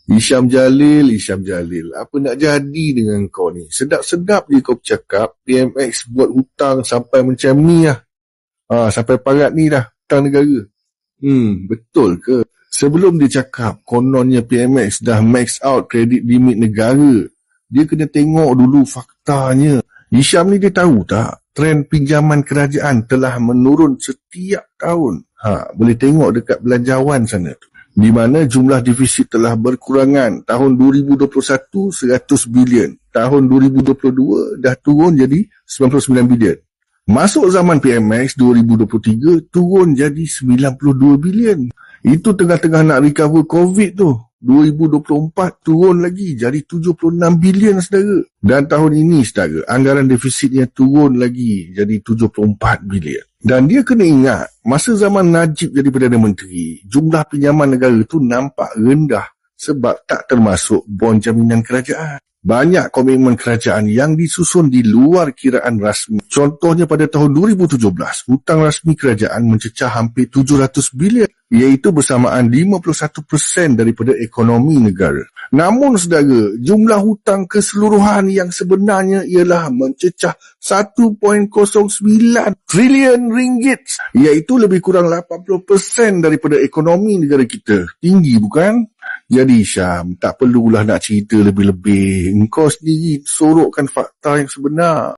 Isyam Jalil, apa nak jadi dengan kau ni? Sedap-sedap je kau bercakap, PMX buat hutang sampai macam ni lah. Sampai parat ni dah, hutang negara. Betul ke? Sebelum dia cakap, kononnya PMX dah max out kredit limit negara, dia kena tengok dulu faktanya. Isyam ni dia tahu tak, trend pinjaman kerajaan telah menurun setiap tahun. Boleh tengok dekat belanjawan sana tu, di mana jumlah defisit telah berkurangan. Tahun 2021 100 bilion, tahun 2022 dah turun jadi 99 bilion. Masuk zaman PMX 2023 turun jadi 92 bilion. Itu tengah-tengah nak recover COVID tu. 2024 turun lagi jadi 76 bilion, saudara. Dan tahun ini, saudara, anggaran defisitnya turun lagi jadi 74 bilion. Dan dia kena ingat, masa zaman Najib jadi Perdana Menteri, jumlah pinjaman negara tu nampak rendah sebab tak termasuk bon jaminan kerajaan. Banyak komitmen kerajaan yang disusun di luar kiraan rasmi. Contohnya pada tahun 2017, hutang rasmi kerajaan mencecah hampir 700 bilion, iaitu bersamaan 51% daripada ekonomi negara. Namun, saudara, jumlah hutang keseluruhan yang sebenarnya ialah mencecah 1.09 trilion ringgit, iaitu lebih kurang 80% daripada ekonomi negara kita. Tinggi bukan? Jadi Syam, tak perlulah nak cerita lebih-lebih. Engkau sendiri sorokkan fakta yang sebenar.